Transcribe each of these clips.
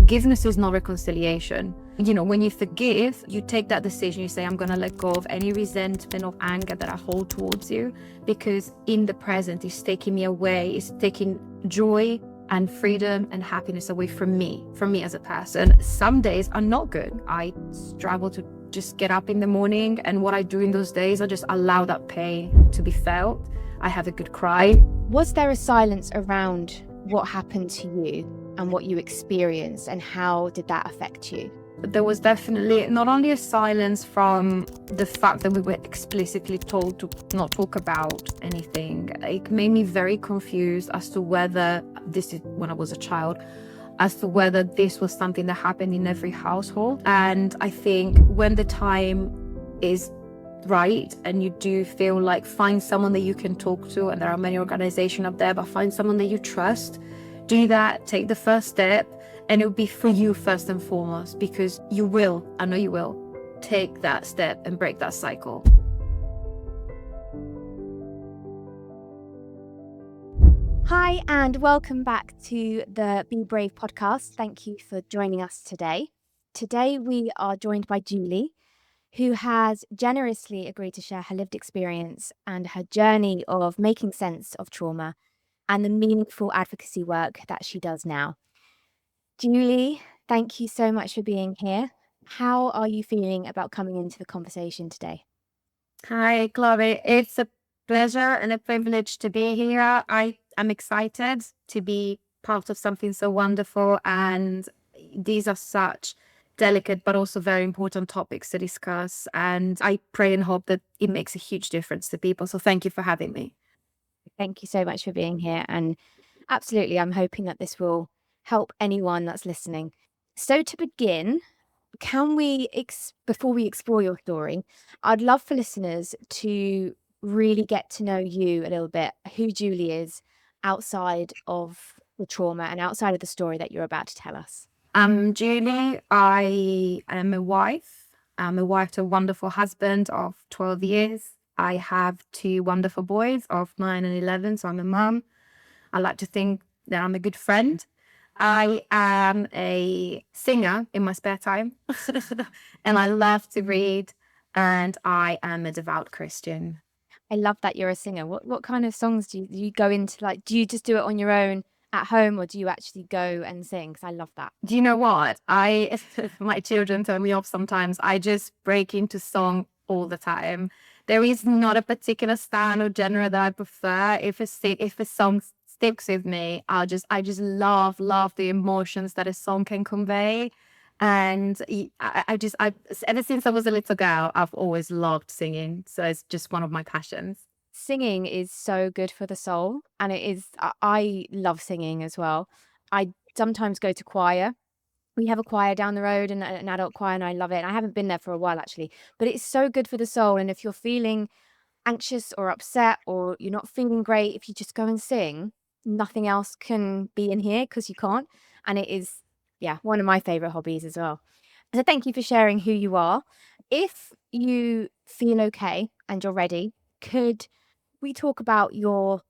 Forgiveness is not reconciliation. When you forgive, you take that decision, you say, I'm going to let go of any resentment or anger that I hold towards you, because in the present, it's taking me away, it's taking joy and freedom and happiness away from me as a person. Some days are not good. I struggle to just get up in the morning, and what I do in those days, I just allow that pain to be felt. I have a good cry. Was there a silence around what happened to you and what you experienced, and how did that affect you? There was definitely not only a silence from the fact that we were explicitly told to not talk about anything. It made me very confused as to whether this is when I was a child, as to whether this was something that happened in every household. And I think when the time is right and you do feel like, find someone that you can talk to, and there are many organizations up there, but find someone that you trust. Do that, take the first step, and it'll be for you first and foremost, because you will, I know you will, take that step and break that cycle. Hi, and welcome back to the Be Brave podcast. Thank you for joining us today. Today we are joined by Giuly, who has generously agreed to share her lived experience and her journey of making sense of trauma and the meaningful advocacy work that she does now. Giuly, thank you so much for being here. How are you feeling about coming into the conversation today? Hi, Chloe. It's a pleasure and a privilege to be here. I am excited to be part of something so wonderful, and these are such delicate but also very important topics to discuss, and I pray and hope that it makes a huge difference to people. So thank you for having me. Thank you so much for being here, and absolutely, I'm hoping that this will help anyone that's listening. So to begin, can we, before we explore your story, I'd love for listeners to really get to know you a little bit, who Giuly is outside of the trauma and outside of the story that you're about to tell us. Giuly, I am a wife. I'm a wife to a wonderful husband of 12 years. I have two wonderful boys of 9 and 11, so I'm a mum. I like to think that I'm a good friend. I am a singer in my spare time, and I love to read, and I am a devout Christian. I love that you're a singer. What kind of songs do you go into? Like, do you just do it on your own at home, or do you actually go and sing? Because I love that. Do you know what? My children turn me off sometimes. I just break into song all the time. There is not a particular style or genre that I prefer. If a song sticks with me, I just love the emotions that a song can convey. And I ever since I was a little girl, I've always loved singing. So it's just one of my passions. Singing is so good for the soul, and I love singing as well. I sometimes go to choir. We have a choir down the road, and an adult choir, and I love it. I haven't been there for a while actually, but it's so good for the soul. And if you're feeling anxious or upset, or you're not feeling great, if you just go and sing, nothing else can be in here because you can't. And it is, one of my favorite hobbies as well. So thank you for sharing who you are. If you feel okay and you're ready, could we talk about your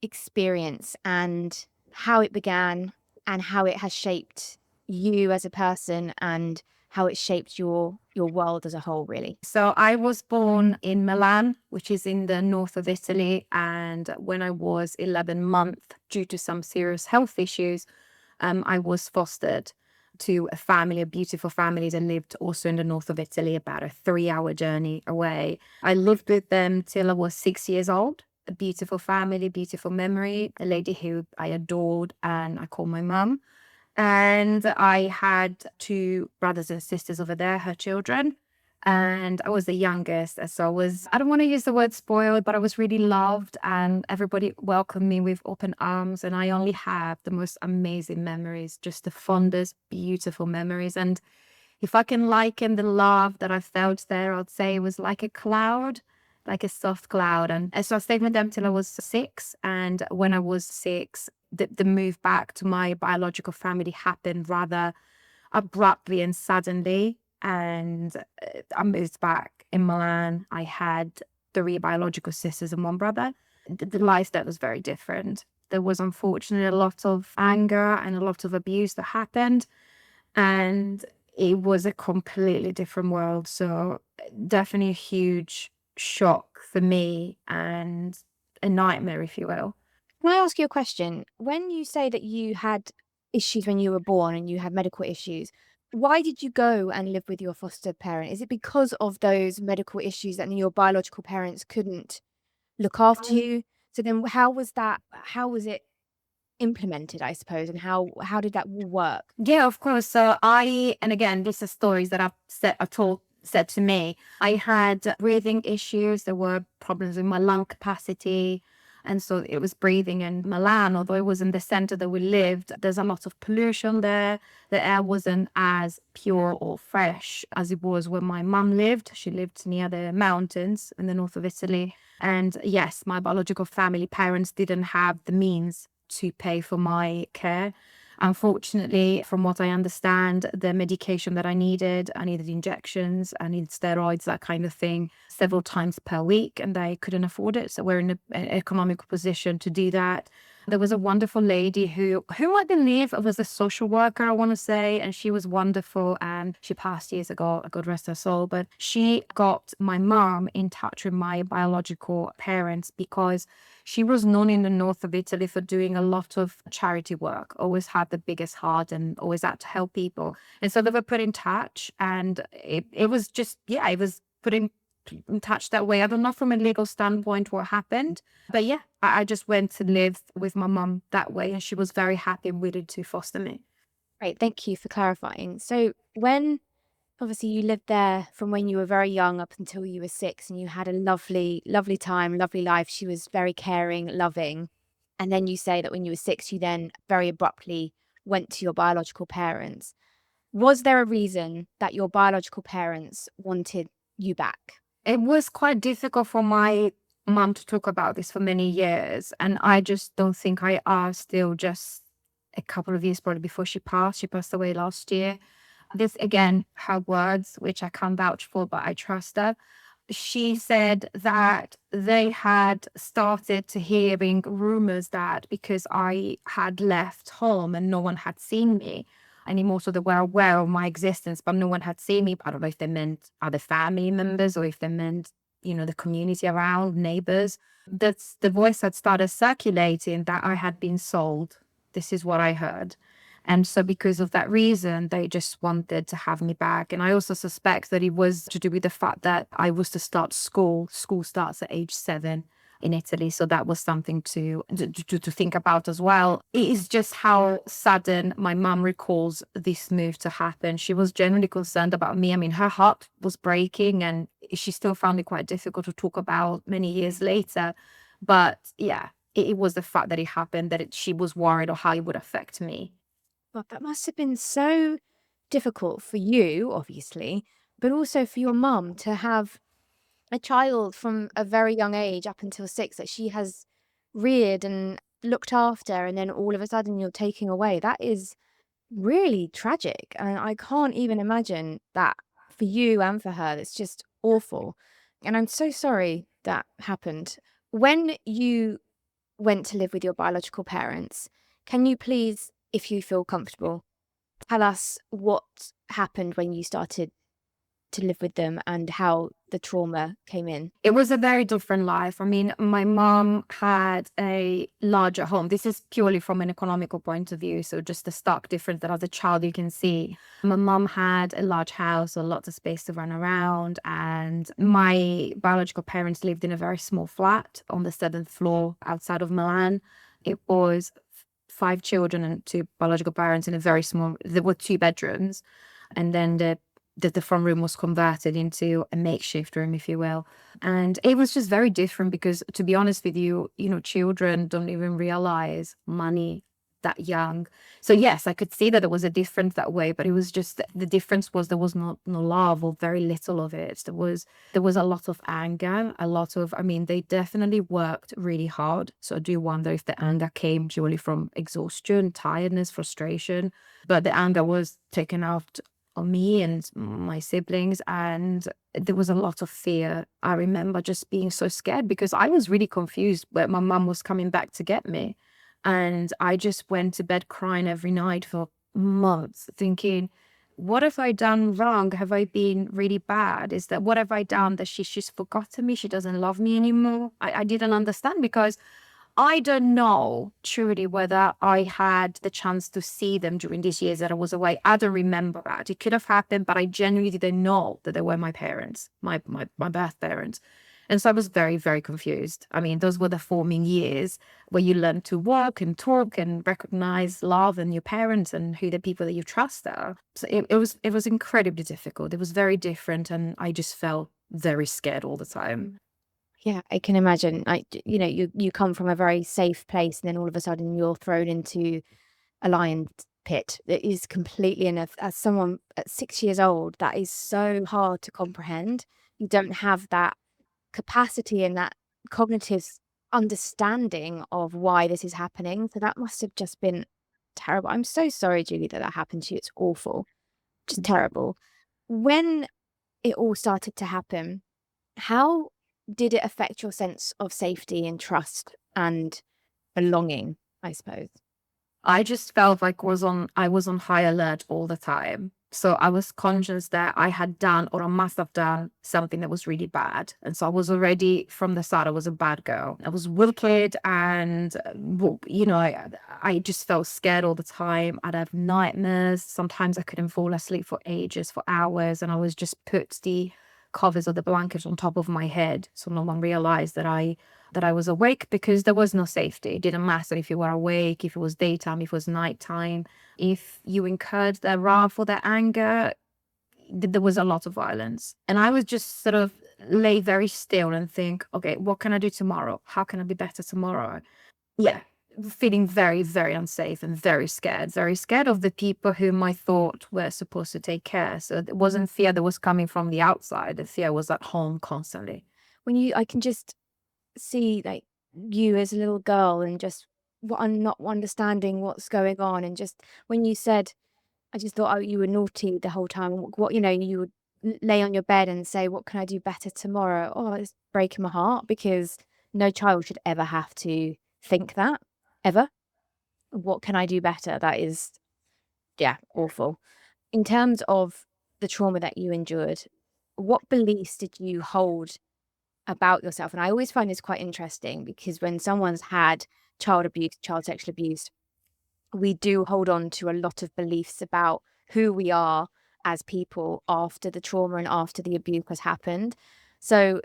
experience and how it began and how it has shaped you as a person and how it shaped your world as a whole, really? So I was born in Milan, which is in the north of Italy. And when I was 11 months, due to some serious health issues, I was fostered to a beautiful family that lived also in the north of Italy, about a 3-hour journey away. I lived with them till I was 6 years old. A beautiful family, beautiful memory, a lady who I adored and I call my mum. And I had 2 brothers and sisters over there, her children. And I was the youngest. So I don't want to use the word spoiled, but I was really loved, and everybody welcomed me with open arms. And I only have the most amazing memories, just the fondest, beautiful memories. And if I can liken the love that I felt there, I'd say it was like a cloud, like a soft cloud. And so I stayed with them till I was 6. And when I was 6, the move back to my biological family happened rather abruptly and suddenly. And I moved back in Milan. I had 3 biological sisters and 1 brother. The lifestyle was very different. There was unfortunately a lot of anger and a lot of abuse that happened. and it was a completely different world. So definitely a huge shock for me and a nightmare, if you will. Can I ask you a question? When you say that you had issues when you were born and you had medical issues, why did you go and live with your foster parent? Is it because of those medical issues that your biological parents couldn't look after you? So then how was that, how was it implemented, I suppose, and how did that work? Yeah, of course. So and again, these are stories that said to me. I had breathing issues. There were problems with my lung capacity. And so it was breathing in Milan, although it was in the center that we lived. There's a lot of pollution there. The air wasn't as pure or fresh as it was where my mum lived. She lived near the mountains in the north of Italy. And yes, my biological family parents didn't have the means to pay for my care. Unfortunately, from what I understand, the medication that I needed injections, I needed steroids, that kind of thing, several times per week, and I couldn't afford it. So we're in an economical position to do that. There was a wonderful lady who I believe was a social worker, I want to say, and she was wonderful. And she passed years ago, God rest her soul. But she got my mom in touch with my biological parents because she was known in the north of Italy for doing a lot of charity work, always had the biggest heart and always had to help people. And so they were put in touch, and it was just, yeah, it was put in touch that way. I don't know from a legal standpoint what happened, but yeah, I just went to live with my mum that way, and she was very happy and willing to foster me. Great, thank you for clarifying. So when obviously you lived there from when you were very young up until you were 6 and you had a lovely, lovely time, lovely life. She was very caring, loving. And then you say that when you were 6, you then very abruptly went to your biological parents. Was there a reason that your biological parents wanted you back? It was quite difficult for my mum to talk about this for many years, and I just don't think I asked till just a couple of years probably before she passed. She passed away last year. This again, her words, which I can't vouch for, but I trust her. She said that they had started to hearing rumors that because I had left home and no one had seen me anymore, so they were aware of my existence, but no one had seen me. I don't know if they meant other family members or if they meant, the community around, neighbors. That's the voice had started circulating that I had been sold. This is what I heard. And so, because of that reason, they just wanted to have me back. And I also suspect that it was to do with the fact that I was to start school. School starts at age 7 in Italy. So that was something to think about as well. It is just how sudden my mum recalls this move to happen. She was genuinely concerned about me. I mean, her heart was breaking and she still found it quite difficult to talk about many years later. But yeah, it was the fact that it happened that she was worried of how it would affect me. God, that must have been so difficult for you, obviously, but also for your mum to have a child from a very young age up until 6 that she has reared and looked after, and then all of a sudden you're taking away. That is really tragic. And I can't even imagine that for you and for her. It's just awful. And I'm so sorry that happened. When you went to live with your biological parents, can you please, if you feel comfortable, tell us what happened when you started to live with them and how the trauma came in? It was a very different life. I mean, my mom had a larger home. This is purely from an economical point of view. So just the stark difference that as a child you can see. My mom had a large house, so lots of space to run around. And my biological parents lived in a very small flat on the 7th floor outside of Milan. It was 5 children and 2 biological parents in a very small, there were 2 bedrooms. And then the front room was converted into a makeshift room, if you will. And it was just very different because, to be honest with you, children don't even realize money that young. So yes, I could see that there was a difference that way, but it was just the difference was there was no love or very little of it. There was a lot of anger, a lot of, I mean, they definitely worked really hard. So I do wonder if the anger came purely from exhaustion, tiredness, frustration, but the anger was taken out on me and my siblings, and there was a lot of fear. I remember just being so scared because I was really confused where my mum was coming back to get me, and I just went to bed crying every night for months thinking, what have I done wrong? Have I been really bad? Is that what have I done that she's forgotten me? She doesn't love me anymore. I didn't understand because I don't know truly whether I had the chance to see them during these years that I was away. I don't remember that. It could have happened, but I genuinely didn't know that they were my parents, my birth parents. And so I was very, very confused. I mean, those were the forming years where you learn to walk and talk and recognize love and your parents and who the people that you trust are. So it was incredibly difficult. It was very different, and I just felt very scared all the time. Yeah, I can imagine. You come from a very safe place, and then all of a sudden you're thrown into a lion's pit that is completely enough. As someone at 6 years old, that is so hard to comprehend. You don't have that capacity and that cognitive understanding of why this is happening. So that must have just been terrible. I'm so sorry, Julie, that that happened to you. It's awful, just terrible. When it all started to happen, how did it affect your sense of safety and trust and belonging, I suppose? I just felt like I was on high alert all the time. So I was conscious that I had done or I must have done something that was really bad. And so I was already from the start, I was a bad girl. I was wicked and, I just felt scared all the time. I'd have nightmares. Sometimes I couldn't fall asleep for ages, for hours. And I was just put the covers or the blanket on top of my head. So no one realized that I was awake because there was no safety. It didn't matter if you were awake, if it was daytime, if it was nighttime. If you incurred their wrath or their anger, there was a lot of violence. And I would just sort of lay very still and think, okay, what can I do tomorrow? How can I be better tomorrow? Yeah, feeling very, very unsafe and very scared of the people whom I thought were supposed to take care. So it wasn't fear that was coming from the outside. The fear was at home constantly. I can just see like you as a little girl and just what I'm not understanding what's going on. And just when you said, I just thought, oh, you were naughty the whole time. You would lay on your bed and say, what can I do better tomorrow? Oh, it's breaking my heart because no child should ever have to think that, ever. What can I do better? That is, yeah, awful. In terms of the trauma that you endured, what beliefs did you hold about yourself? And I always find this quite interesting because when someone's had child abuse, child sexual abuse, we do hold on to a lot of beliefs about who we are as people after the trauma and after the abuse has happened. So,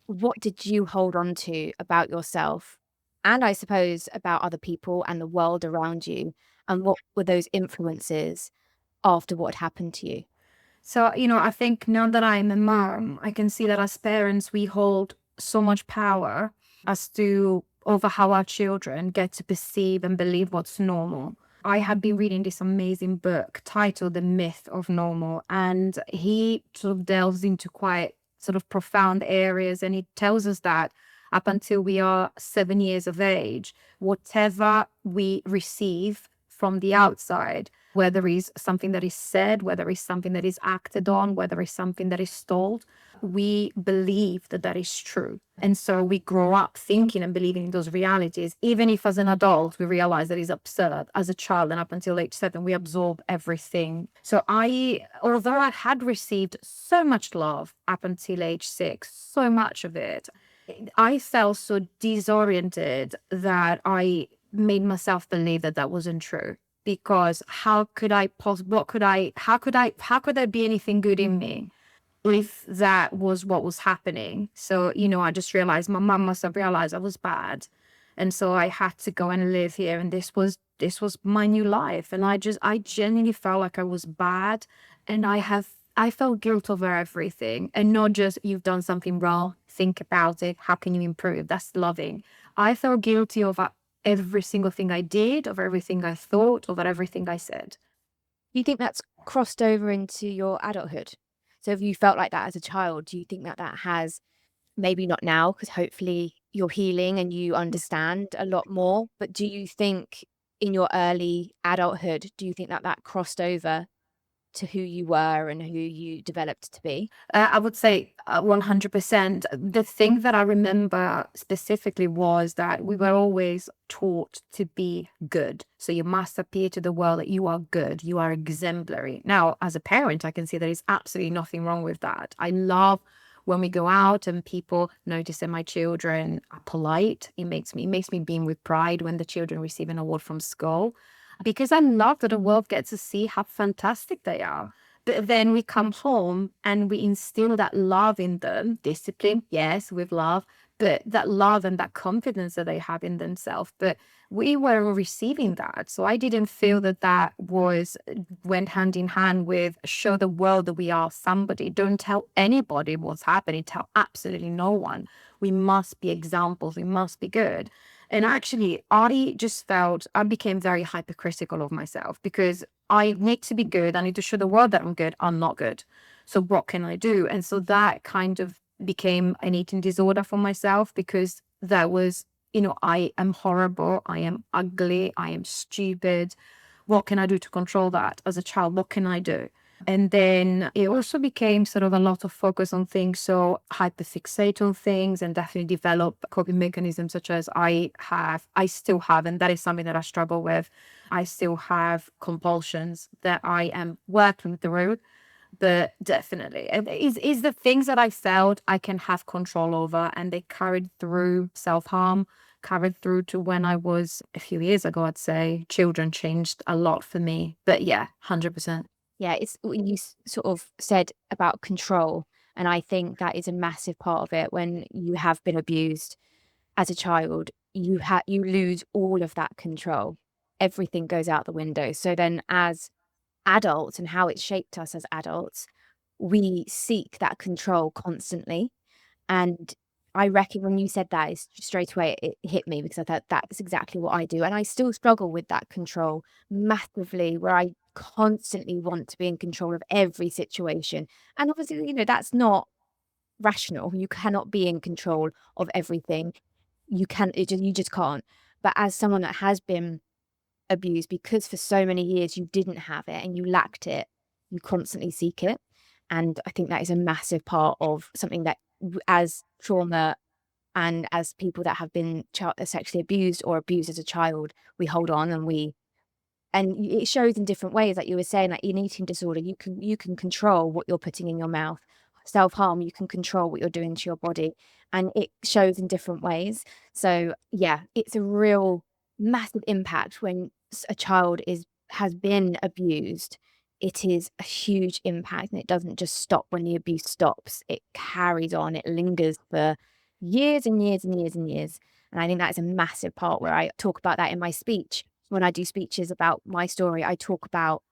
what did you hold on to about yourself? And I suppose about other people and the world around you? And what were those influences after what had happened to you? So, I think now that I'm a mom, I can see that as parents, we hold so much power as to over how our children get to perceive and believe what's normal. I have been reading this amazing book titled The Myth of Normal, and he sort of delves into quite sort of profound areas. And he tells us that up until we are 7 years of age, whatever we receive from the outside, whether it's something that is said, whether it's something that is acted on, whether it's something that is told, we believe that that is true. And so we grow up thinking and believing in those realities, even if as an adult we realize that is absurd. As a child and up until age 7, we absorb everything. So although I had received so much love up until age 6, so much of it, I felt so disoriented that I made myself believe that that wasn't true. Because how could I possibly, how could there be anything good in me if that was what was happening? So, I just realized my mum must have realized I was bad. And so I had to go and live here. And this was my new life. And I genuinely felt like I was bad. And I felt guilt over everything. And not just you've done something wrong, think about it. How can you improve? That's loving. I felt guilty over every single thing I did, over everything I thought, over everything I said. Do you think that's crossed over into your adulthood? So, if you felt like that as a child, do you think that that has, maybe not now, because hopefully you're healing and you understand a lot more, but do you think in your early adulthood, do you think that that crossed over? to who you were and who you developed to be? I would say 100%. The thing that I remember specifically was that we were always taught to be good. So you must appear to the world that you are good, you are exemplary. Now, as a parent, I can see there is absolutely nothing wrong with that. I love when we go out and people notice that my children are polite. It makes me beam with pride when the children receive an award from school, because I love that the world gets to see how fantastic they are. But then we come home and we instill that love in them, discipline, yes, with love, but that love and that confidence that they have in themselves. But we were receiving that. So I didn't feel that that went hand in hand with show the world that we are somebody. Don't tell anybody what's happening. Tell absolutely no one. We must be examples. We must be good. And actually, I just felt I became very hypercritical of myself, because I need to be good. I need to show the world that I'm good. I'm not good. So what can I do? And so that kind of became an eating disorder for myself, because that was, I am horrible. I am ugly. I am stupid. What can I do to control that as a child? What can I do? And then it also became sort of a lot of focus on things. So hyperfixate on things and definitely develop coping mechanisms such as I still have, and that is something that I struggle with. I still have compulsions that I am working through, but definitely is the things that I felt I can have control over, and they carried through self-harm, carried through to when I was a few years ago. I'd say children changed a lot for me, but yeah, 100%. Yeah, it's what you sort of said about control. And I think that is a massive part of it. When you have been abused as a child, you lose all of that control. Everything goes out the window. So then as adults and how it shaped us as adults, we seek that control constantly. And I reckon when you said that, it's straight away it hit me, because I thought that's exactly what I do. And I still struggle with that control massively, where I constantly want to be in control of every situation. And obviously, that's not rational. You cannot be in control of everything. You just can't. But as someone that has been abused, because for so many years you didn't have it and you lacked it, you constantly seek it. And I think that is a massive part of something that, as trauma and as people that have been sexually abused or abused as a child, we hold on and it shows in different ways. Like you were saying, like in eating disorder, you can control what you're putting in your mouth. Self-harm, you can control what you're doing to your body, and it shows in different ways. So yeah, it's a real massive impact when a child has been abused. It is a huge impact, and it doesn't just stop when the abuse stops. It carries on, it lingers for years and years and years and years. And I think that is a massive part where I talk about that in my speech. When I do speeches about my story, I talk about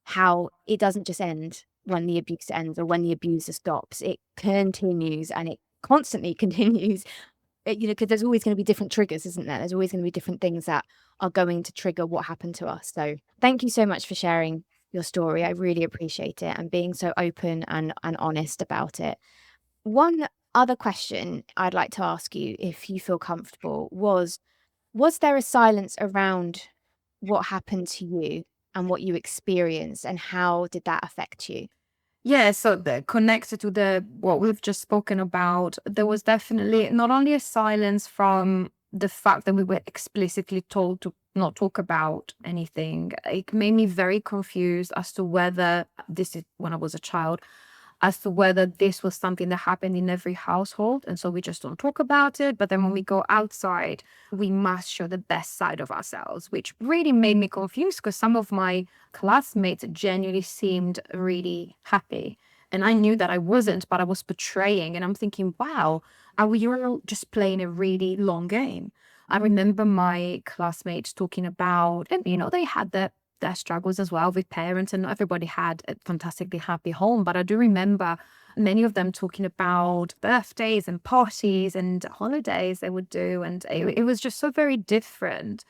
how it doesn't just end when the abuse ends or when the abuser stops. It continues, and it constantly continues. Because there's always going to be different triggers, isn't there? There's always going to be different things that are going to trigger what happened to us. So thank you so much for sharing your story. I really appreciate it, and being so open and honest about it. One other question I'd like to ask you, if you feel comfortable, was there a silence around what happened to you and what you experienced, and how did that affect you? Yeah, so connected to the what we've just spoken about, there was definitely not only a silence from the fact that we were explicitly told to not talk about anything. It made me very confused as to whether this is when I was a child, as to whether this was something that happened in every household. And so we just don't talk about it. But then when we go outside, we must show the best side of ourselves, which really made me confused, because some of my classmates genuinely seemed really happy. And I knew that I wasn't, but I was portraying. And I'm thinking, wow, are we all just playing a really long game? I remember my classmates talking about, and they had their struggles as well with parents, and not everybody had a fantastically happy home. But I do remember many of them talking about birthdays and parties and holidays they would do. And it was just so very different.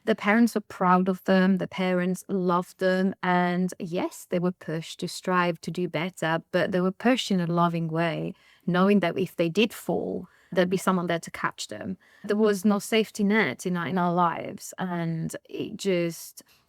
The parents were proud of them, the parents loved them. And yes, they were pushed to strive to do better, but they were pushed in a loving way, knowing that if they did fall, there'd be someone there to catch them. There was no safety net in our lives. And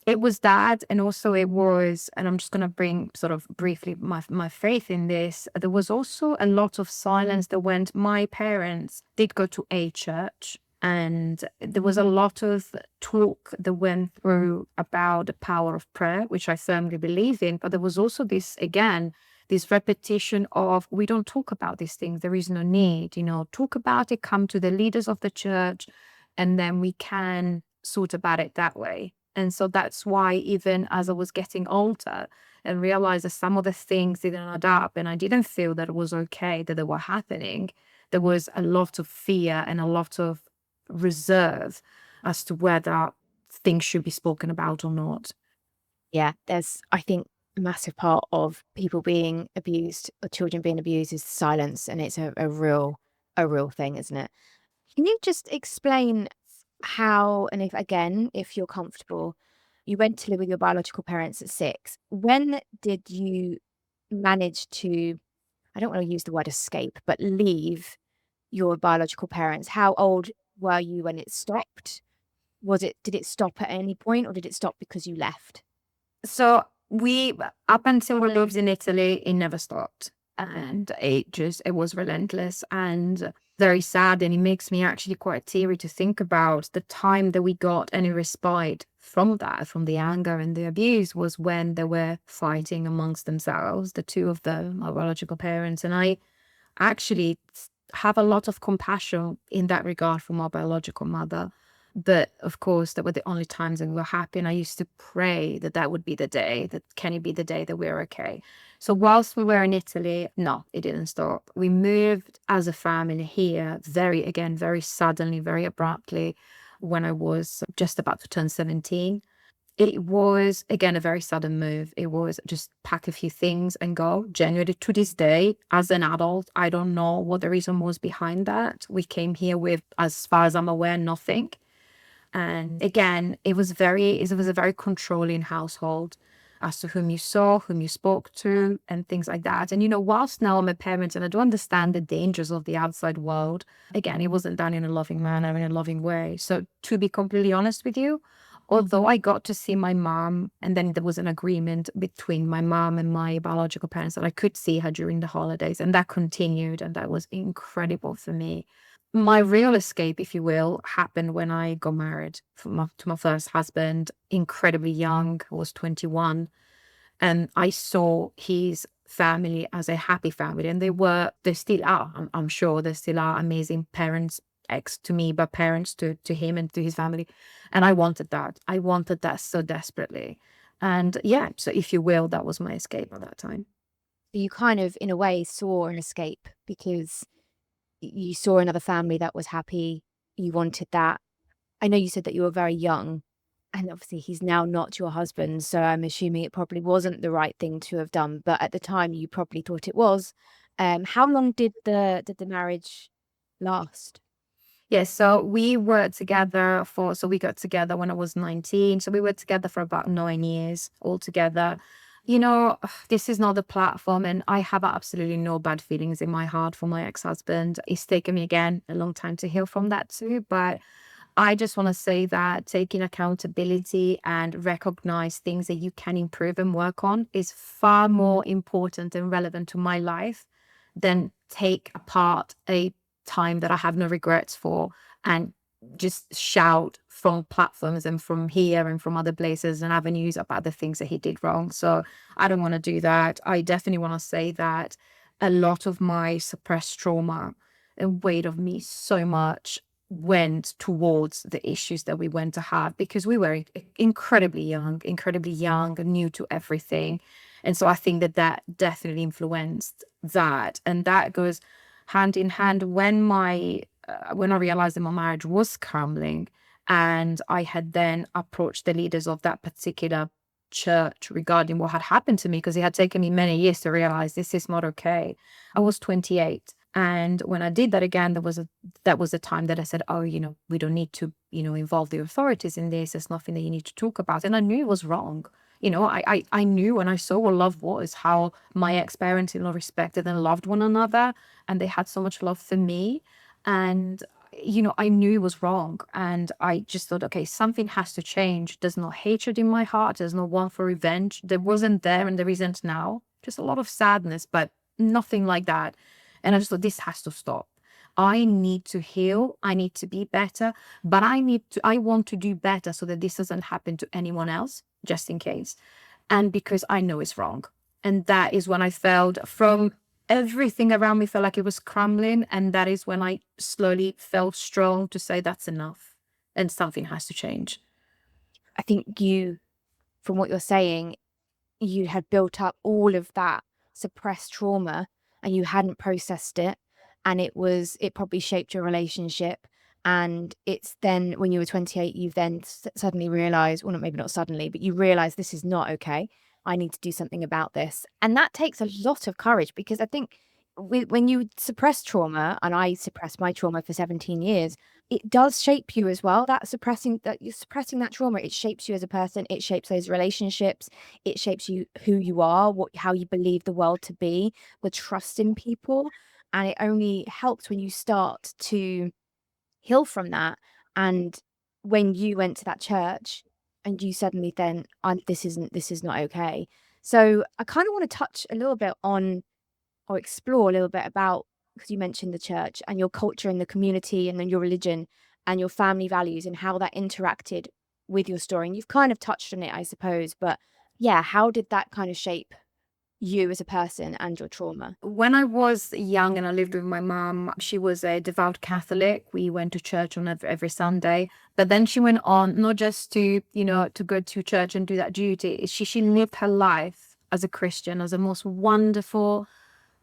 It was that, and also it was, and I'm just gonna bring sort of briefly my faith in this. There was also a lot of silence that went. My parents did go to a church, and there was a lot of talk that went through about the power of prayer, which I firmly believe in. But there was also this, again, this repetition of, we don't talk about these things. There is no need, talk about it, come to the leaders of the church, and then we can sort about it that way. And so that's why, even as I was getting older and realized that some of the things didn't add up and I didn't feel that it was okay that they were happening, there was a lot of fear and a lot of reserve as to whether things should be spoken about or not. Yeah, there's, I think, a massive part of people being abused or children being abused is silence, and it's a real thing, isn't it? Can you just explain how, and if again, if you're comfortable, you went to live with your biological parents at 6. When did you manage to, I don't want to use the word escape, but leave your biological parents? How old were you when it stopped? Did it stop at any point, or did it stop because you left? So we, up until we lived in Italy, it never stopped. And it was relentless and very sad. And it makes me actually quite teary to think about the time that we got any respite from that, from the anger and the abuse, was when they were fighting amongst themselves, the two of them, my biological parents. And I actually have a lot of compassion in that regard for my biological mother. But of course, that were the only times that we were happy. And I used to pray that that would be the day, that can it be the day that we're okay. So whilst we were in Italy, no, it didn't stop. We moved as a family here again, very suddenly, very abruptly, when I was just about to turn 17. It was, again, a very sudden move. It was just pack a few things and go. Genuinely, to this day, as an adult, I don't know what the reason was behind that. We came here with, as far as I'm aware, nothing. And again, it was a very controlling household as to whom you saw, whom you spoke to, and things like that. And whilst now I'm a parent and I do understand the dangers of the outside world, again, it wasn't done in a loving manner, in a loving way. So to be completely honest with you, although I got to see my mom, and then there was an agreement between my mom and my biological parents that I could see her during the holidays, and that continued, and that was incredible for me. My real escape, if you will, happened when I got married to my first husband, incredibly young. I was 21. And I saw his family as a happy family. And they still are. I'm sure they still are amazing parents, ex to me, but parents to him and to his family. And I wanted that. I wanted that so desperately. And yeah, so if you will, that was my escape at that time. You kind of, in a way, saw an escape because you saw another family that was happy. You wanted that. I know you said that you were very young, and obviously he's now not your husband, so I'm assuming it probably wasn't the right thing to have done, but at the time you probably thought it was. How long did the marriage last? Yes, so we got together when I was 19. So we were together for about 9 years altogether. This is not the platform, and I have absolutely no bad feelings in my heart for my ex-husband. It's taken me, again, a long time to heal from that too. But I just want to say that taking accountability and recognize things that you can improve and work on is far more important and relevant to my life than take apart a time that I have no regrets for and just shout from platforms and from here and from other places and avenues about the things that he did wrong. So I don't want to do that. I definitely want to say that a lot of my suppressed trauma and weighed of me so much went towards the issues that we went to have because we were incredibly young and new to everything. And so I think that that definitely influenced that. And that goes hand in hand when I realized that my marriage was crumbling, and I had then approached the leaders of that particular church regarding what had happened to me, because it had taken me many years to realize this is not okay. I was 28. And when I did that again, that was the time that I said, oh, we don't need to, involve the authorities in this. There's nothing that you need to talk about. And I knew it was wrong. I knew when I saw what love was, how my ex-parents respected and loved one another, and they had so much love for me. And I knew it was wrong. And I just thought, okay, something has to change. There's no hatred in my heart. There's no want for revenge. There wasn't there and there isn't now. Just a lot of sadness, but nothing like that. And I just thought, this has to stop. I need to heal. I need to be better, but I want to do better so that this doesn't happen to anyone else, just in case. And because I know it's wrong. And that is when I felt from everything around me felt like it was crumbling. And that is when I slowly felt strong to say that's enough and something has to change. I think you, from what you're saying, you had built up all of that suppressed trauma and you hadn't processed it, and it probably shaped your relationship. And it's then when you were 28 you then suddenly realized, well, not, maybe not suddenly, but you realized this is not okay. I need to do something about this. And that takes a lot of courage, because I think when you suppress trauma, and I suppressed my trauma for 17 years, it does shape you as well. You're suppressing that trauma, it shapes you as a person, it shapes those relationships, it shapes you, who you are, how you believe the world to be, the trust in people. And it only helps when you start to heal from that. And when you went to that church and you suddenly then, this is not okay. So I kind of want to touch a little bit on, or explore a little bit about, because you mentioned the church and your culture and the community and then your religion and your family values and how that interacted with your story. And you've kind of touched on it, I suppose, but yeah, how did that kind of shape you as a person and your trauma? When I was young and I lived with my mom, she was a devout Catholic. We went to church on every Sunday. But then she went on not just to go to church and do that duty. She lived her life as a Christian, as a most wonderful,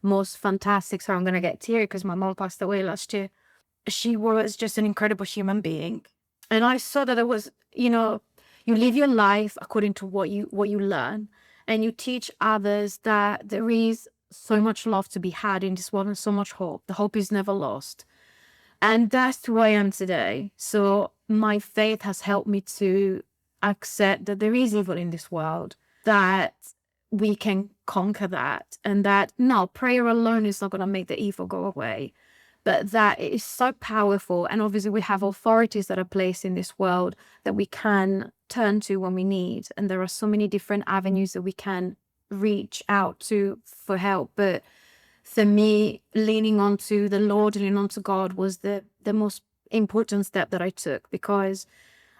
most fantastic. Sorry, I'm gonna get teary because my mom passed away last year. She was just an incredible human being. And I saw that it was, you live your life according to what you learn, and you teach others that there is so much love to be had in this world and so much hope. The hope is never lost. And that's who I am today. So my faith has helped me to accept that there is evil in this world, that we can conquer that, and that no, prayer alone is not going to make the evil go away, but that it is so powerful. And obviously, we have authorities that are placed in this world that we can turn to when we need. And there are so many different avenues that we can reach out to for help. But for me, leaning onto the Lord, leaning onto God was the most important step that I took, because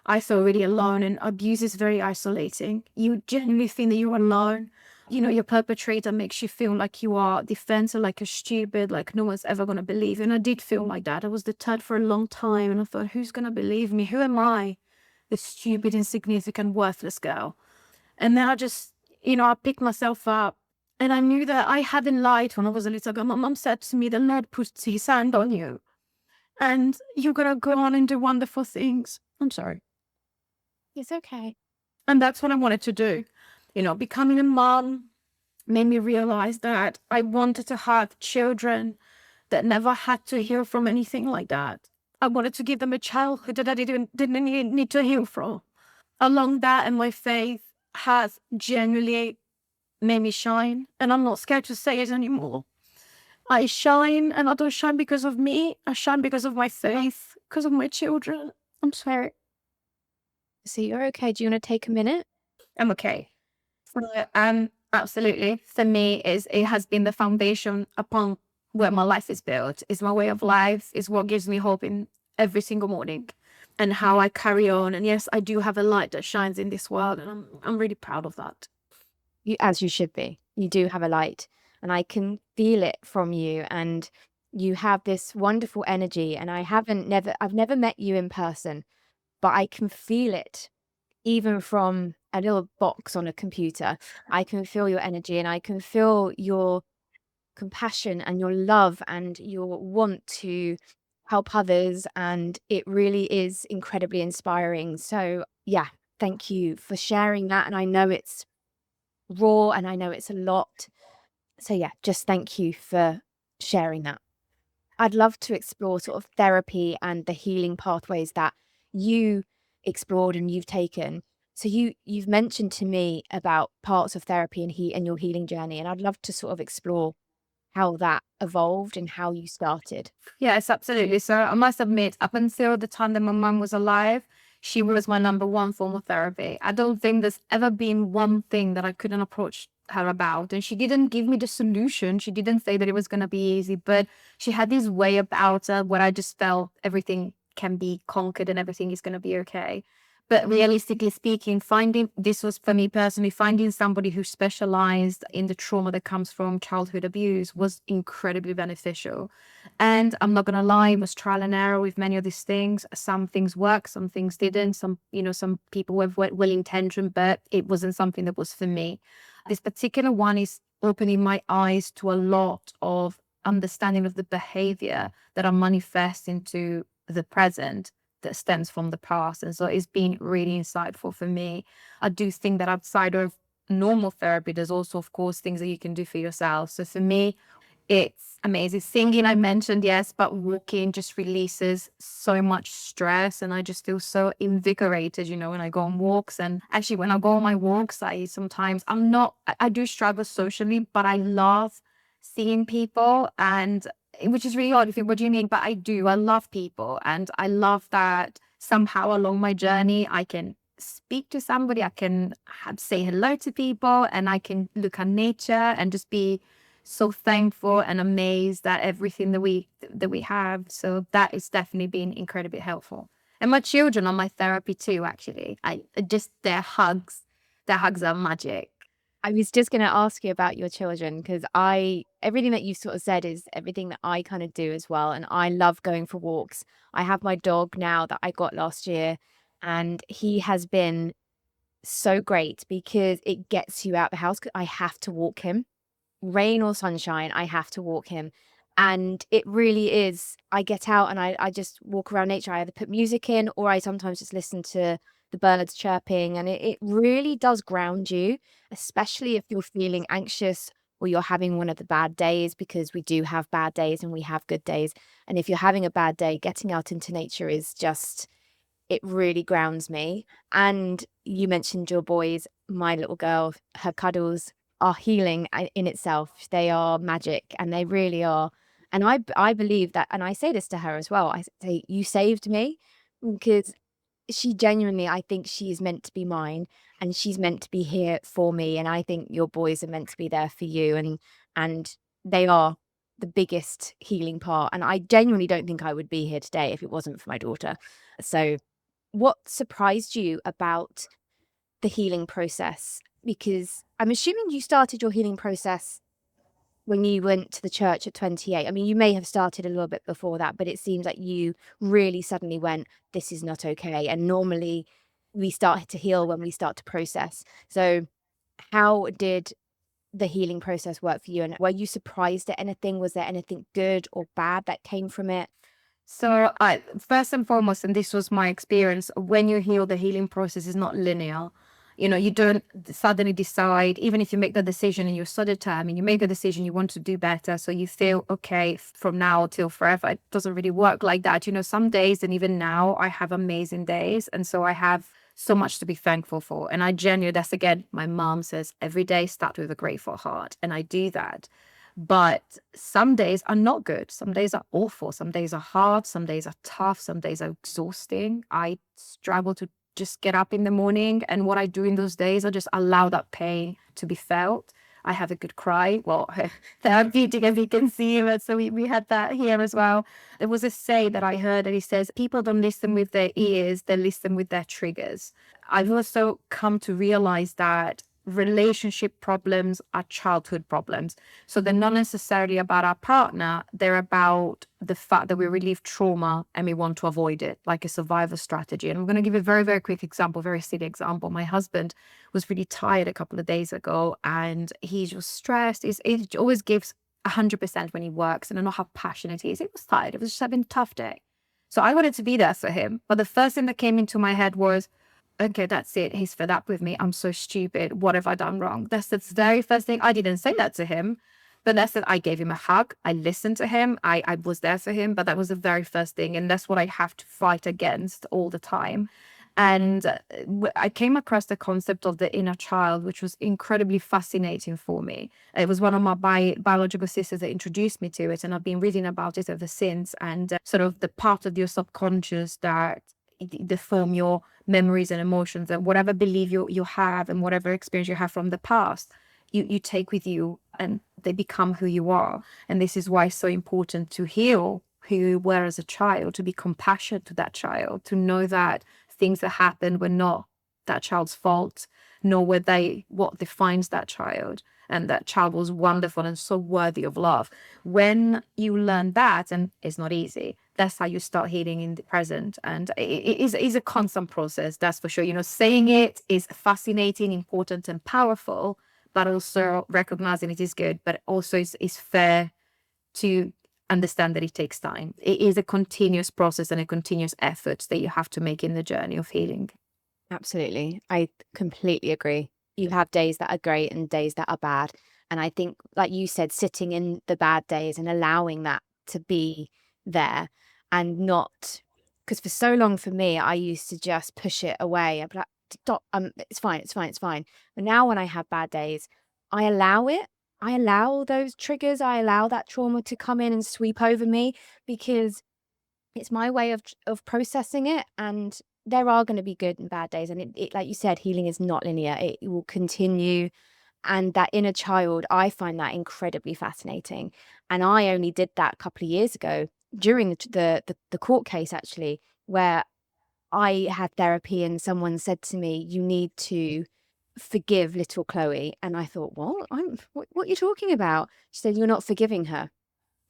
I felt really alone, and abuse is very isolating. You genuinely think that you're alone. Your perpetrator makes you feel like you are defensive, like you're stupid, like no one's ever going to believe you. And I did feel like that. I was deterred for a long time, and I thought, who's going to believe me? Who am I? The stupid, insignificant, worthless girl. And then I just, I picked myself up, and I knew that I hadn't lied when I was a little girl. My mom said to me, the Lord puts his hand on you, and you're going to go on and do wonderful things. I'm sorry. It's okay. And that's what I wanted to do. Becoming a mom made me realize that I wanted to have children that never had to heal from anything like that. I wanted to give them a childhood that I didn't need to heal from. Along that, and my faith has genuinely made me shine. And I'm not scared to say it anymore. I shine, and I don't shine because of me. I shine because of my faith, because of my children. I'm sorry. So you're okay. Do you want to take a minute? I'm okay. Absolutely. For me, it has been the foundation upon where my life is built. It's my way of life. It's what gives me hope in every single morning, and how I carry on. And yes, I do have a light that shines in this world, and I'm really proud of that. As you should be. You do have a light, and I can feel it from you. And you have this wonderful energy. And I've never met you in person, but I can feel it even from a little box on a computer. I can feel your energy, and I can feel your compassion and your love and your want to help others. And it really is incredibly inspiring. So, yeah, thank you for sharing that. And I know it's raw and I know it's a lot. So, yeah, just thank you for sharing that. I'd love to explore sort of therapy and the healing pathways that you explored and you've taken. So you've mentioned to me about parts of therapy and your healing journey, and I'd love to sort of explore how that evolved and how you started? Yes, absolutely. So I must admit, up until the time that my mum was alive, she was my number one form of therapy. I don't think there's ever been one thing that I couldn't approach her about. And she didn't give me the solution. She didn't say that it was going to be easy, but she had this way about her where I just felt everything can be conquered and everything is going to be okay. But realistically speaking, finding this was for me personally, finding somebody who specialized in the trauma that comes from childhood abuse was incredibly beneficial. And I'm not gonna lie, it was trial and error with many of these things. Some things worked, some things didn't. Some people with well intentioned, but it wasn't something that was for me. This particular one is opening my eyes to a lot of understanding of the behavior that are manifest into the present that stems from the past. And so it's been really insightful for me. I do think that outside of normal therapy, there's also, of course, things that you can do for yourself. So for me, it's amazing. Singing, I mentioned, yes, but walking just releases so much stress. And I just feel so invigorated, when I go on walks. And actually, when I go on my walks, I do struggle socially, but I love seeing people. And which is really odd. If you, what do you mean? But I do. I love people. And I love that somehow along my journey, I can speak to somebody, I can say hello to people, and I can look at nature and just be so thankful and amazed at everything that we have. So that is definitely been incredibly helpful. And my children are my therapy too, actually. I just their hugs are magic. I was just going to ask you about your children because everything that you sort of said is everything that I kind of do as well. And I love going for walks. I have my dog now that I got last year, and he has been so great because it gets you out the house. 'Cause I have to walk him, rain or sunshine, I have to walk him. And it really is, I get out and I just walk around nature. I either put music in or I sometimes just listen to the birds chirping. And it really does ground you, especially if you're feeling anxious or you're having one of the bad days, because we do have bad days and we have good days. And if you're having a bad day, getting out into nature is just, it really grounds me. And you mentioned your boys, my little girl, her cuddles are healing in itself. They are magic and they really are. And I believe that, and I say this to her as well. I say, you saved me, because she genuinely, I think she is meant to be mine and she's meant to be here for me. And I think your boys are meant to be there for you. And they are the biggest healing part. And I genuinely don't think I would be here today if it wasn't for my daughter. So what surprised you about the healing process? Because I'm assuming you started your healing process when you went to the church at 28. I mean, you may have started a little bit before that, but it seems like you really suddenly went, this is not okay. And normally we start to heal when we start to process. So how did the healing process work for you? And were you surprised at anything? Was there anything good or bad that came from it? So I first and foremost, and this was my experience, when you heal, the healing process is not linear. You don't suddenly decide, even if you make the decision and you're so determined, you make a decision, you want to do better. So you feel okay from now till forever. It doesn't really work like that. Some days, and even now, I have amazing days. And so I have so much to be thankful for. And I genuinely, that's again, my mom says every day start with a grateful heart. And I do that. But some days are not good. Some days are awful. Some days are hard. Some days are tough. Some days are exhausting. I struggle to just get up in the morning. And what I do in those days, I just allow that pain to be felt. I have a good cry. Well, therapeutic, if you can see it. So we had that here as well. There was a say that I heard that he says, people don't listen with their ears, they listen with their triggers. I've also come to realize that relationship problems are childhood problems. So they're not necessarily about our partner, they're about the fact that we relieve trauma and we want to avoid it, like a survival strategy. And I'm going to give a very, very quick example, very silly example. My husband was really tired a couple of days ago and he was stressed. He always gives 100% when he works, and I know how passionate he is. He was tired. It was just having a tough day. So I wanted to be there for him. But the first thing that came into my head was, okay, that's it. He's fed up with me. I'm so stupid. What have I done wrong? That's the very first thing. I didn't say that to him, but that's that I gave him a hug. I listened to him. I was there for him, but that was the very first thing. And that's what I have to fight against all the time. And I came across the concept of the inner child, which was incredibly fascinating for me. It was one of my biological sisters that introduced me to it, and I've been reading about it ever since. And sort of the part of your subconscious that they form your memories and emotions, and whatever belief you have and whatever experience you have from the past, you take with you, and they become who you are. And this is why it's so important to heal who you were as a child, to be compassionate to that child, to know that things that happened were not that child's fault, nor were they what defines that child. And that child was wonderful and so worthy of love. When you learn that, and it's not easy, that's how you start healing in the present. And it is a constant process, that's for sure. Saying it is fascinating, important, and powerful, but also recognizing it is good, but also is fair to understand that it takes time. It is a continuous process and a continuous effort that you have to make in the journey of healing. Absolutely. I completely agree. You have days that are great and days that are bad. And I think, like you said, sitting in the bad days and allowing that to be there, and not, because for so long for me, I used to just push it away. I'd be like, stop, it's fine, it's fine, it's fine. But now when I have bad days, I allow it. I allow those triggers. I allow that trauma to come in and sweep over me, because it's my way of processing it. And there are going to be good and bad days, and it like you said, healing is not linear. It will continue. And that inner child, I find that incredibly fascinating. And I only did that a couple of years ago during the court case, actually, where I had therapy and someone said to me, you need to forgive little Chloe. And I thought, what are you talking about? She said, you're not forgiving her.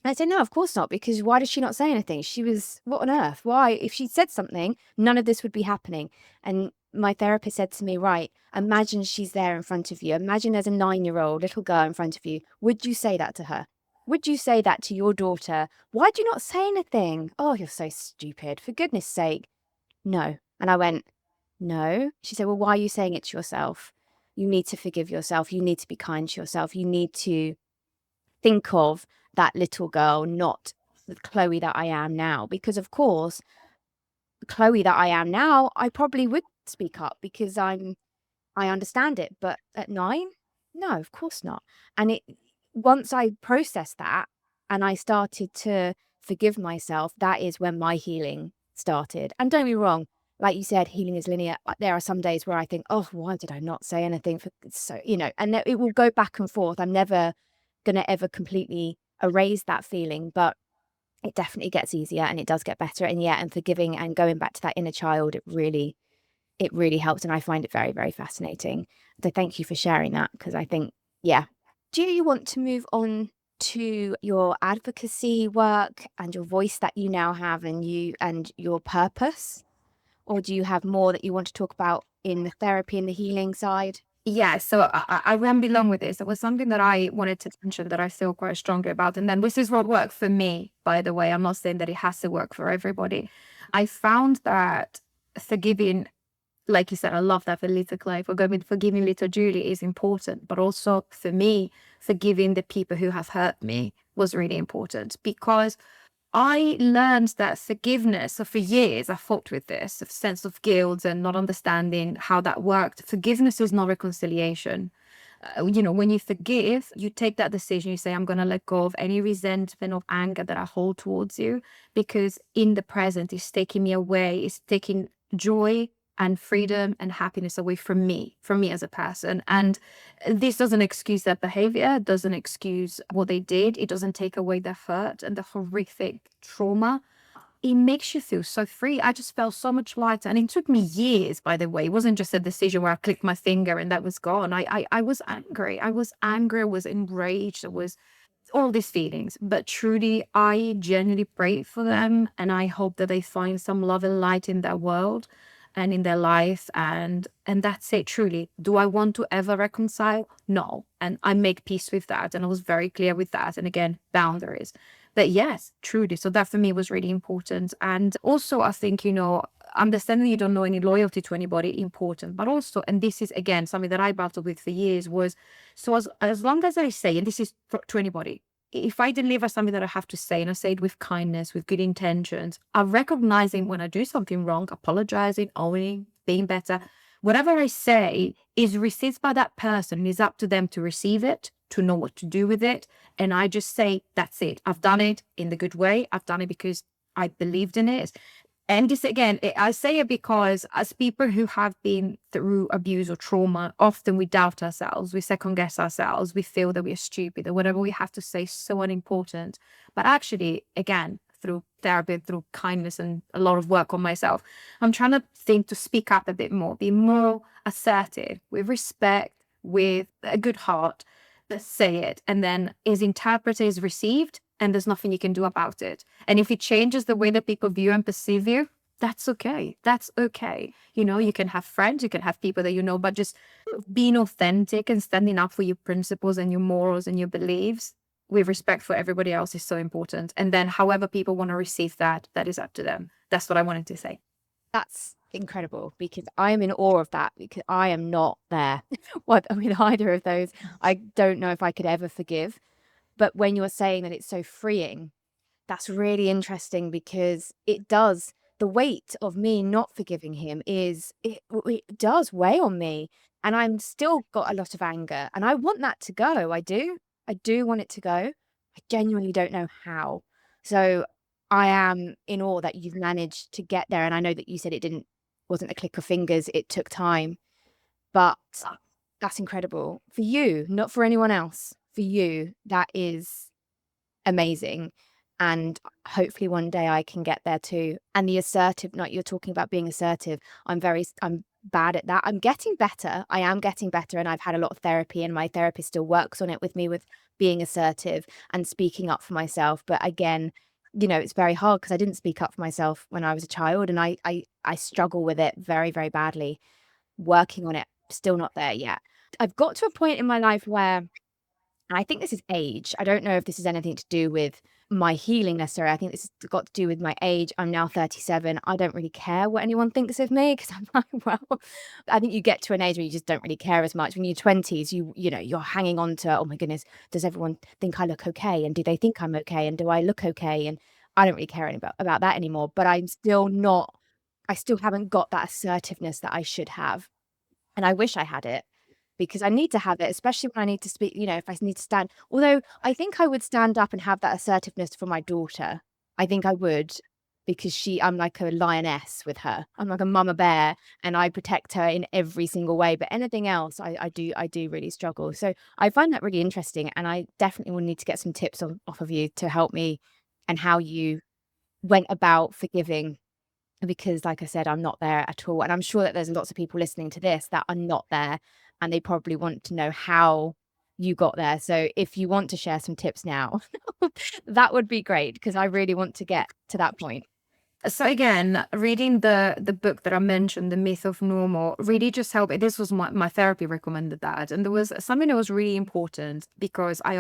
I said, no, of course not, because why does she not say anything? She was, what on earth? Why? If she said something, none of this would be happening. And my therapist said to me, right, imagine she's there in front of you. Imagine there's a 9-year-old little girl in front of you. Would you say that to her? Would you say that to your daughter? Why do you not say anything? Oh, you're so stupid. For goodness sake. No. And I went, no. She said, well, why are you saying it to yourself? You need to forgive yourself. You need to be kind to yourself. You need to think of that little girl, not the Chloe that I am now. Because of course, Chloe that I am now, I probably would speak up because I understand it. But at 9, no, of course not. And once I processed that and I started to forgive myself, that is when my healing started. And don't be wrong, like you said, healing is linear. There are some days where I think, oh, why did I not say anything? And it will go back and forth. I'm never going to ever completely erase that feeling, but it definitely gets easier and it does get better. And yeah, and forgiving and going back to that inner child, it really helps. And I find it very, very fascinating. So thank you for sharing that, because I think, yeah. Do you want to move on to your advocacy work and your voice that you now have, and your purpose? Or do you have more that you want to talk about in the therapy and the healing side? Yeah, so I ran along with this. It was something that I wanted to mention that I feel quite strongly about. And then this is what worked for me, by the way. I'm not saying that it has to work for everybody. I found that forgiving, like you said, I love that for little Clay, forgiving little Giuly is important. But also for me, forgiving the people who have hurt me was really important, because I learned that forgiveness. So for years, I fought with this sense of guilt and not understanding how that worked. Forgiveness is not reconciliation. When you forgive, you take that decision. You say, I'm going to let go of any resentment or anger that I hold towards you, because in the present, it's taking me away. It's taking joy and freedom and happiness away from me as a person. And this doesn't excuse their behavior, doesn't excuse what they did. It doesn't take away their hurt and the horrific trauma. It makes you feel so free. I just felt so much lighter. And it took me years, by the way. It wasn't just a decision where I clicked my finger and that was gone. I was angry. I was angry. I was enraged. I was all these feelings. But truly, I genuinely pray for them. And I hope that they find some love and light in their world and in their life. And that's it, truly. Do I want to ever reconcile? No. And I make peace with that. And I was very clear with that. And again, boundaries. But yes, truly. So that for me was really important. And also, I think, understanding you don't know any loyalty to anybody, important. But also, and this is again something that I battled with for years, was so as long as I say, and this is to anybody, if I deliver something that I have to say, and I say it with kindness, with good intentions, I'm recognizing when I do something wrong, apologizing, owning, being better. Whatever I say is received by that person. It's up to them to receive it, to know what to do with it. And I just say, that's it. I've done it in the good way. I've done it because I believed in it. And this again, I say it because as people who have been through abuse or trauma, often we doubt ourselves, we second guess ourselves, we feel that we are stupid or whatever we have to say is so unimportant. But actually, again, through therapy, through kindness and a lot of work on myself, I'm trying to think to speak up a bit more, be more assertive, with respect, with a good heart, let's say it, and then is interpreted, is received, and there's nothing you can do about it. And if it changes the way that people view and perceive you, that's okay. That's okay. You can have friends, you can have people that you know, but just being authentic and standing up for your principles and your morals and your beliefs with respect for everybody else is so important. And then however people want to receive that, that is up to them. That's what I wanted to say. That's incredible, because I am in awe of that, because I am not there with either of those. I don't know if I could ever forgive. But when you're saying that it's so freeing, that's really interesting, because the weight of me not forgiving him it does weigh on me, and I'm still got a lot of anger, and I want that to go. I do want it to go. I genuinely don't know how. So I am in awe that you've managed to get there. And I know that you said wasn't a click of fingers, it took time, but that's incredible for you, not for anyone else. For you, that is amazing. And hopefully one day I can get there too. And the assertive, not you're talking about being assertive. I'm bad at that. I'm getting better. I am getting better. And I've had a lot of therapy, and my therapist still works on it with me, with being assertive and speaking up for myself. But again, it's very hard, because I didn't speak up for myself when I was a child, and I struggle with it very, very badly. Working on it, still not there yet. I've got to a point in my life where, and I think this is age. I don't know if this has anything to do with my healing necessarily. I think this has got to do with my age. I'm now 37. I don't really care what anyone thinks of me, because I'm like, well, I think you get to an age where you just don't really care as much. When you're 20s, you're hanging on to, oh my goodness, does everyone think I look okay? And do they think I'm okay? And do I look okay? And I don't really care about that anymore. But I still haven't got that assertiveness that I should have. And I wish I had it, because I need to have it, especially when I need to speak, if I need to stand. Although I think I would stand up and have that assertiveness for my daughter. I think I would, because I'm like a lioness with her. I'm like a mama bear, and I protect her in every single way. But anything else, I do really struggle. So I find that really interesting. And I definitely will need to get some tips off of you to help me, and how you went about forgiving, because like I said, I'm not there at all. And I'm sure that there's lots of people listening to this that are not there, and they probably want to know how you got there. So if you want to share some tips now, that would be great, because I really want to get to that point. So again, reading the book that I mentioned, The Myth of Normal, really just helped. This was my therapy recommended that. And there was something that was really important, because I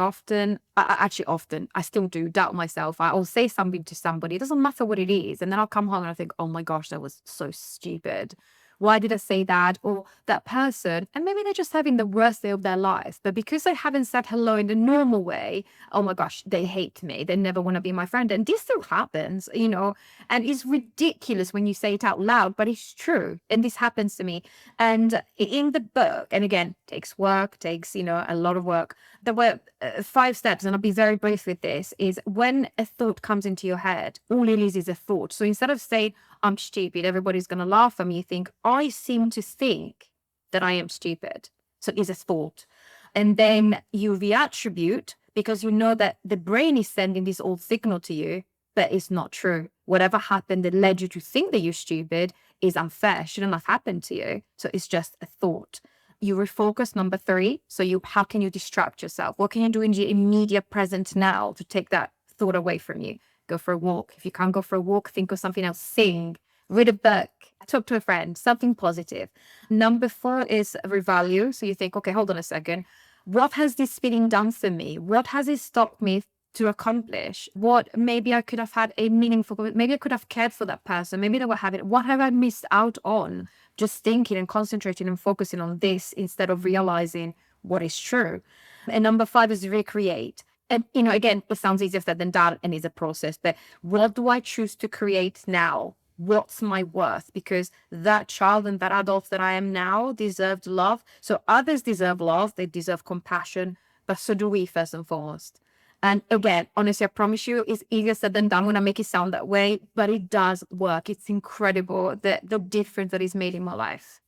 still do doubt myself. I'll say something to somebody, it doesn't matter what it is. And then I'll come home and I think, oh my gosh, that was so stupid. Why did I say that? Or that person, and maybe they're just having the worst day of their life, but because I haven't said hello in the normal way, oh my gosh, they hate me. They never want to be my friend. And this still happens, and it's ridiculous when you say it out loud, but it's true. And this happens to me. And in the book, and again, takes a lot of work. There were 5 steps, and I'll be very brief with this, is when a thought comes into your head, all it is a thought. So instead of saying, I'm stupid, everybody's going to laugh at me, you think, I seem to think that I am stupid. So it's a thought. And then you reattribute, because you know that the brain is sending this old signal to you, but it's not true. Whatever happened that led you to think that you're stupid is unfair, shouldn't have happened to you. So it's just a thought. You refocus, number 3. So how can you distract yourself? What can you do in the immediate present now to take that thought away from you? Go for a walk. If you can't go for a walk, think of something else. Sing, read a book, talk to a friend, something positive. Number 4 is revalue. So you think, okay, hold on a second. What has this feeling done for me? What has it stopped me to accomplish? What maybe I could have had a meaningful, maybe I could have cared for that person. Maybe they were having, what have I missed out on? Just thinking and concentrating and focusing on this instead of realizing what is true. And number 5 is recreate. And, again, it sounds easier said than done and is a process, but what do I choose to create now? what's my worth, because that child and that adult that I am now deserved love. So others deserve love, they deserve compassion, but so do we, first and foremost. And again, honestly, I promise you, it's easier said than done when I make it sound that way, but it does work. It's incredible the difference that is made in my life.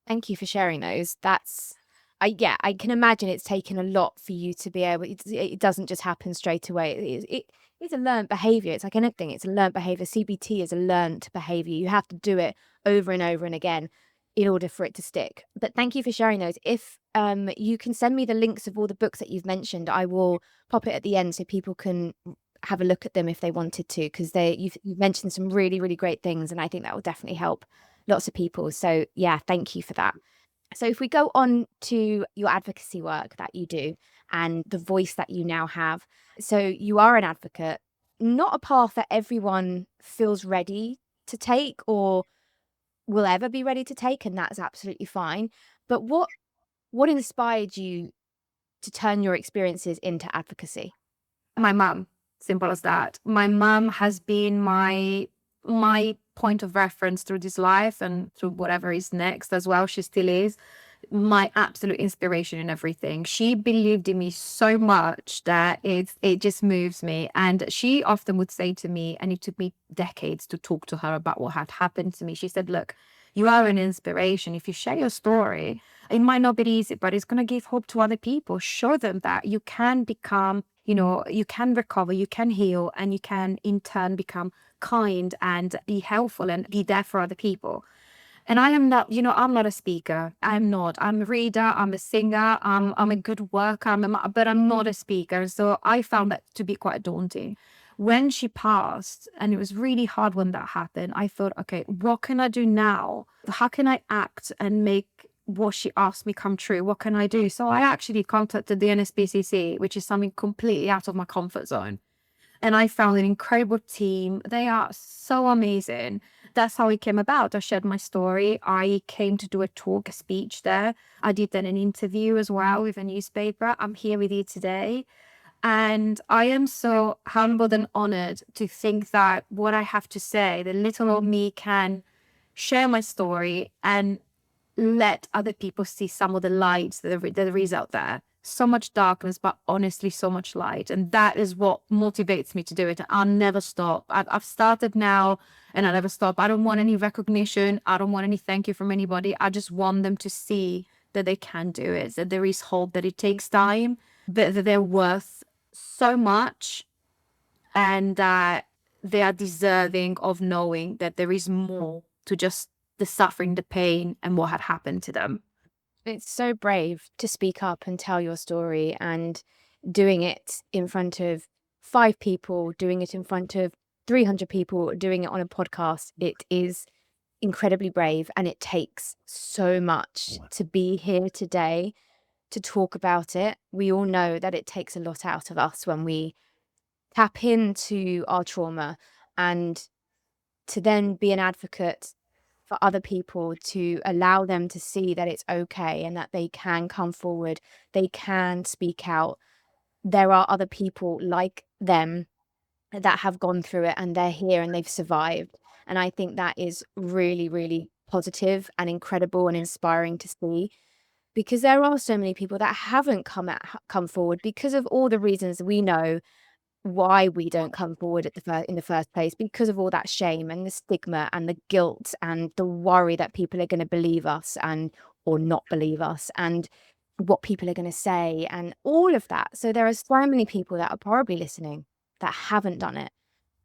Thank you for sharing those. I can imagine it's taken a lot for you to be able. It doesn't just happen straight away. It's a learned behavior. It's like anything. It's a learned behavior. CBT is a learned behavior. You have to do it over and over and again in order for it to stick. But thank you for sharing those. If you can send me the links of all the books that you've mentioned, I will pop it at the end so people can have a look at them if they wanted to, because you've mentioned some really, really great things, and I think that will definitely help lots of people. So yeah, thank you for that. So if we go on to your advocacy work that you do and the voice that you now have, so you are an advocate, not a path that everyone feels ready to take or will ever be ready to take, and that's absolutely fine. But what inspired you to turn your experiences into advocacy? My mum, simple as that. My mum has been my point of reference through this life and through whatever is next as well. She still is my absolute inspiration in everything. She believed in me so much that it just moves me. And she often would say to me, and it took me decades to talk to her about what had happened to me. She said, look, you are an inspiration. If you share your story, it might not be easy, but it's going to give hope to other people. Show them that you can become, you can recover, you can heal, and you can in turn become kind and be helpful and be there for other people. And I am not, I'm not a speaker. I'm not. I'm a reader. I'm a singer. I'm a good worker. But I'm not a speaker. So I found that to be quite daunting. When she passed, and it was really hard when that happened, I thought, okay, what can I do now? How can I act and make what she asked me come true? What can I do? So I actually contacted the NSPCC, which is something completely out of my comfort zone. And I found an incredible team. They are so amazing. That's how it came about. I shared my story. I came to do a talk, a speech there. I did then an interview as well with a newspaper. I'm here with you today. And I am so humbled and honored to think that what I have to say, the little old me can share my story and let other people see some of the lights that there is out there. So much darkness, but honestly, so much light. And that is what motivates me to do it. I'll never stop. I've started now and I'll never stop. I don't want any recognition. I don't want any thank you from anybody. I just want them to see that they can do it, that there is hope, that it takes time, but that they're worth so much and that they are deserving of knowing that there is more to just the suffering, the pain, and what had happened to them. It's so brave to speak up and tell your story, and doing it in front of 5 people, doing it in front of 300 people, doing it on a podcast. It is incredibly brave, and it takes so much to be here today to talk about it. We all know that it takes a lot out of us when we tap into our trauma, and to then be an advocate for other people, to allow them to see that it's okay and that they can come forward, they can speak out. There are other people like them that have gone through it and they're here and they've survived. And I think that is really, really positive and incredible and inspiring to see, because there are so many people that haven't come forward because of all the reasons we know why we don't come forward in the first place, because of all that shame and the stigma and the guilt and the worry that people are going to believe us and or not believe us, and what people are going to say and all of that. So there are so many people that are probably listening that haven't done it,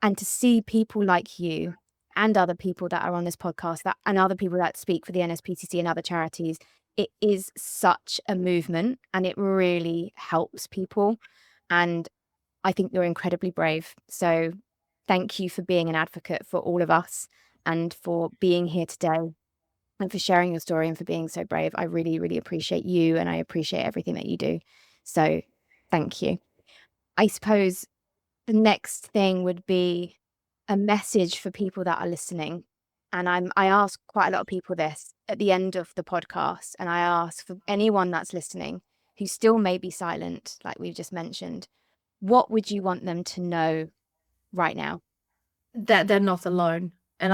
and to see people like you and other people that are on this podcast and other people that speak for the NSPCC and other charities, it is such a movement and it really helps people. And I think you're incredibly brave. So thank you for being an advocate for all of us and for being here today and for sharing your story and for being so brave. I really, really appreciate you, and I appreciate everything that you do. So thank you. I suppose the next thing would be a message for people that are listening. And I ask quite a lot of people this at the end of the podcast. And I ask for anyone that's listening who still may be silent, like we've just mentioned, what would you want them to know right now? That they're not alone. And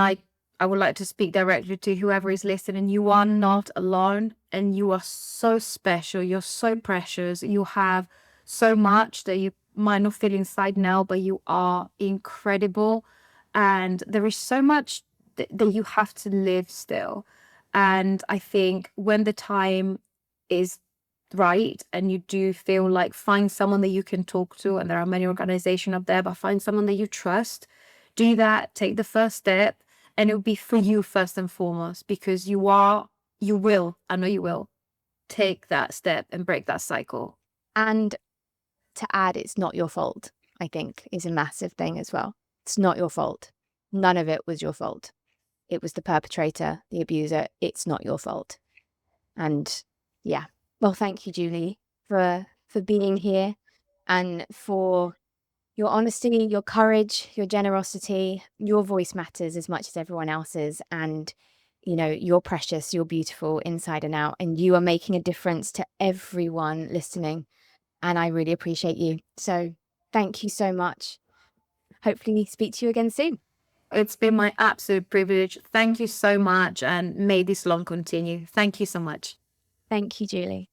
I would like to speak directly to whoever is listening. You are not alone, and you are so special. You're so precious. You have so much that you might not feel inside now, but you are incredible. And there is so much that you have to live still. And I think when the time is right and you do feel like, find someone that you can talk to, and there are many organizations up there, but find someone that you trust. Do that, take the first step, and it'll be for you first and foremost, because you will, I know you will, take that step and break that cycle. And to add, it's not your fault, I think, is a massive thing as well. It's not your fault. None of it was your fault. It was the perpetrator, the abuser. It's not your fault. And yeah, well, thank you, Giuly, for being here and for your honesty, your courage, your generosity. Your voice matters as much as everyone else's. And, you know, you're precious, you're beautiful inside and out, and you are making a difference to everyone listening. And I really appreciate you. So thank you so much. Hopefully speak to you again soon. It's been my absolute privilege. Thank you so much, and may this long continue. Thank you so much. Thank you, Giuly.